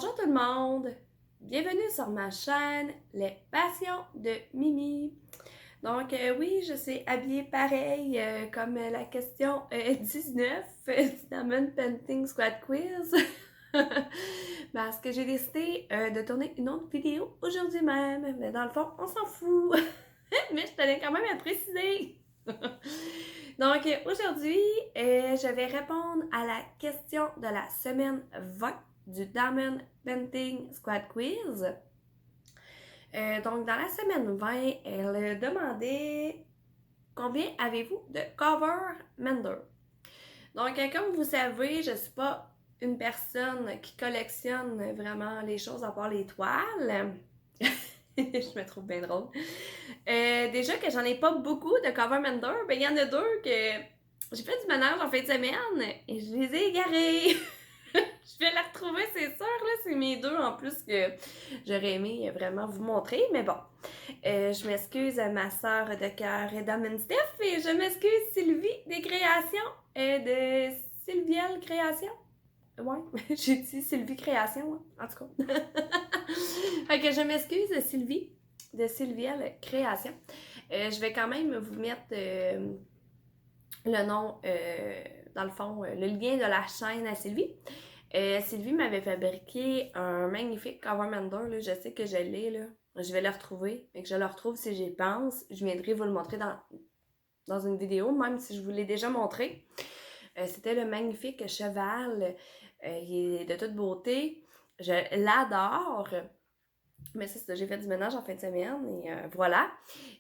Bonjour tout le monde! Bienvenue sur ma chaîne Les Passions de Mimi. Donc oui, je suis habillée pareil comme la question 19 Diamond Painting Squad Quiz. Parce que j'ai décidé de tourner une autre vidéo aujourd'hui même. Mais dans le fond, on s'en fout. Mais je tenais quand même à préciser. Donc aujourd'hui, je vais répondre à la question de la semaine 20 du Diamond Painting Squad Quiz. Donc dans la semaine 20, elle demandait combien avez-vous de cover mender. Donc comme vous savez, je ne suis pas une personne qui collectionne vraiment les choses à part les toiles. Je me trouve bien drôle. Déjà que j'en ai pas beaucoup de cover mender, ben il y en a deux que j'ai fait du ménage en fin de semaine et je les ai égarés. Je vais la retrouver, c'est sûr, là, c'est mes deux en plus que j'aurais aimé vraiment vous montrer, mais bon. Je m'excuse à ma sœur de cœur Dame Steph et je m'excuse Sylvie des créations de Sylvielle Création. Ouais, j'ai dit Sylvie Création, hein, en tout cas. Fait que je m'excuse Sylvie de Sylvielle Création. Je vais quand même vous mettre le nom, dans le fond, le lien de la chaîne à Sylvie. Sylvie m'avait fabriqué un magnifique cover mender, là. Je sais que je l'ai, là. Je vais le retrouver. Et que je le retrouve si j'y pense. Je viendrai vous le montrer dans une vidéo, même si je vous l'ai déjà montré. C'était le magnifique cheval. Il est de toute beauté. Je l'adore. Mais c'est ça, j'ai fait du ménage en fin de semaine et voilà.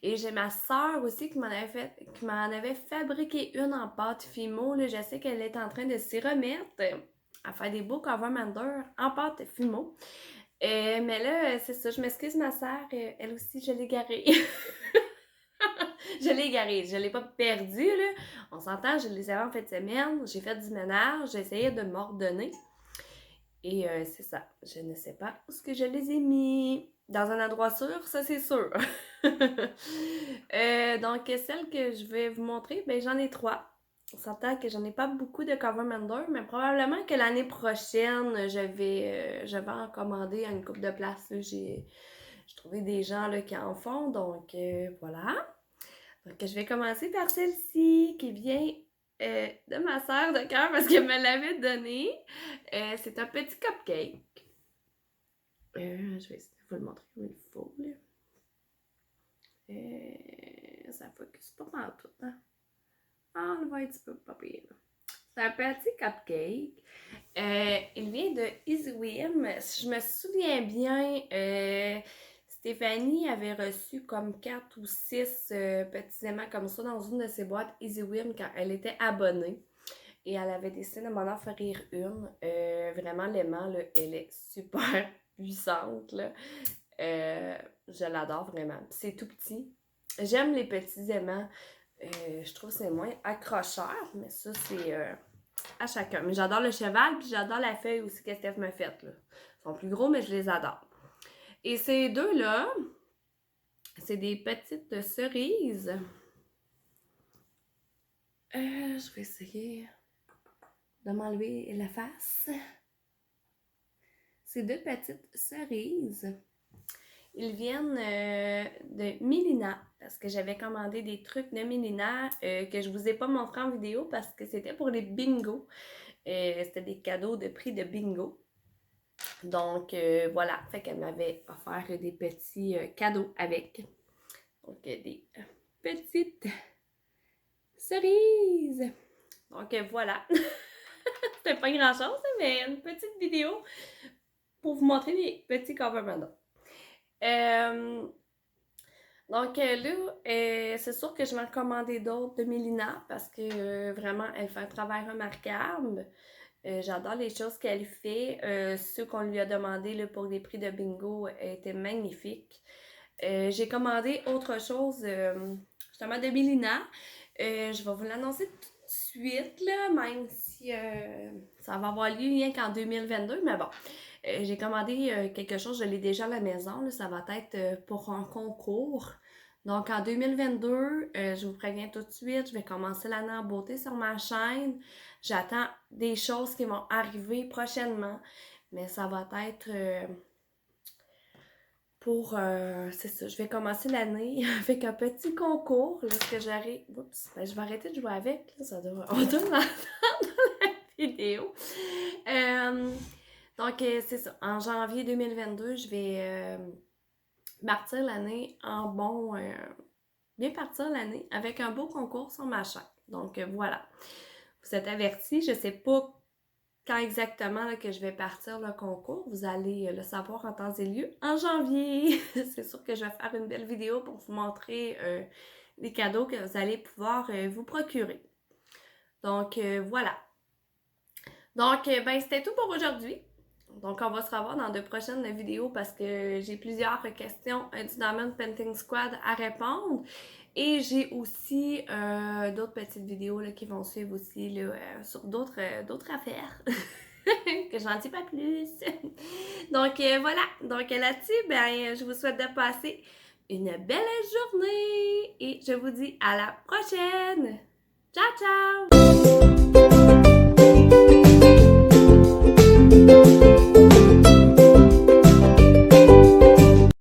Et j'ai ma soeur aussi qui m'en avait fabriqué une en pâte Fimo. Là, je sais qu'elle est en train de s'y remettre à faire des beaux cover mender en pâte Fimo. Mais là, c'est ça, je m'excuse ma soeur, elle aussi, je l'ai garée. Je l'ai égarée, je l'ai pas perdue, là. On s'entend, je les avais en fin de semaine, j'ai fait du ménage, j'ai essayé de m'ordonner. Et c'est ça, je ne sais pas où est-ce que je les ai mis. Dans un endroit sûr, ça c'est sûr. Donc, celle que je vais vous montrer, ben j'en ai 3. On s'entend que j'en ai pas beaucoup de cover mender, mais probablement que l'année prochaine, je vais en commander à une couple de places. J'ai trouvé des gens là, qui en font, donc voilà. Donc, je vais commencer par celle-ci qui vient de ma sœur de cœur parce qu'elle me l'avait donné. C'est un petit cupcake. Je vais essayer de vous le montrer comme il faut. Là. Ça focus pas mal tout. Hein? Ah, on le voit un petit peu pas pire. C'est un petit cupcake. Il vient de EasyWim. Si je me souviens bien, Stéphanie avait reçu comme 4 ou 6 petits aimants comme ça dans une de ses boîtes EasyWim quand elle était abonnée. Et elle avait décidé de m'en offrir une. Vraiment, l'aimant, là, elle est super puissante. Là. Je l'adore vraiment. C'est tout petit. J'aime les petits aimants. Je trouve que c'est moins accrocheur, mais ça, c'est à chacun. Mais j'adore le cheval, puis j'adore la feuille aussi que Steph m'a faite. Là. Ils sont plus gros, mais je les adore. Et ces deux-là, c'est des petites cerises. Je vais essayer de m'enlever la face. Ces deux petites cerises, ils viennent de Mélina, parce que j'avais commandé des trucs de Mélina que je vous ai pas montré en vidéo parce que c'était pour les bingos. C'était des cadeaux de prix de bingo. Donc voilà, fait qu'elle m'avait offert des petits cadeaux avec. Donc des petites cerises. Donc voilà. C'était pas grand chose, mais une petite vidéo pour vous montrer les petits cover mender. Donc là, c'est sûr que je vais en commander d'autres de Mélina parce que vraiment, elle fait un travail remarquable. J'adore les choses qu'elle fait. Ceux qu'on lui a demandé là, pour des prix de bingo étaient magnifiques. J'ai commandé autre chose, justement de Mélina. Je vais vous l'annoncer tout de suite, là, même si ça va avoir lieu rien qu'en 2022, mais bon. J'ai commandé quelque chose, je l'ai déjà à la maison, là, ça va être pour un concours. Donc en 2022, je vous préviens tout de suite, je vais commencer l'année en beauté sur ma chaîne. J'attends des choses qui vont arriver prochainement. mais ça va être pour, c'est ça, je vais commencer l'année avec un petit concours, lorsque j'arrive, oups, ben, je vais arrêter de jouer avec, là, ça doit, on doit m'entendre dans la vidéo. Donc, c'est ça, en janvier 2022, je vais partir l'année en bon, bien partir l'année avec un beau concours sur ma chaîne. Donc, voilà, vous êtes avertis, je sais pas quand exactement là, que je vais partir le concours, vous allez le savoir en temps et lieu en janvier. C'est sûr que je vais faire une belle vidéo pour vous montrer les cadeaux que vous allez pouvoir vous procurer. Donc voilà. Donc ben c'était tout pour aujourd'hui. Donc on va se revoir dans de prochaines vidéos parce que j'ai plusieurs questions du Diamond Painting Squad à répondre. Et j'ai aussi d'autres petites vidéos là, qui vont suivre aussi là, sur d'autres affaires. Que j'en dis pas plus. Donc voilà. Donc là-dessus, ben, je vous souhaite de passer une belle journée et je vous dis à la prochaine. Ciao, ciao!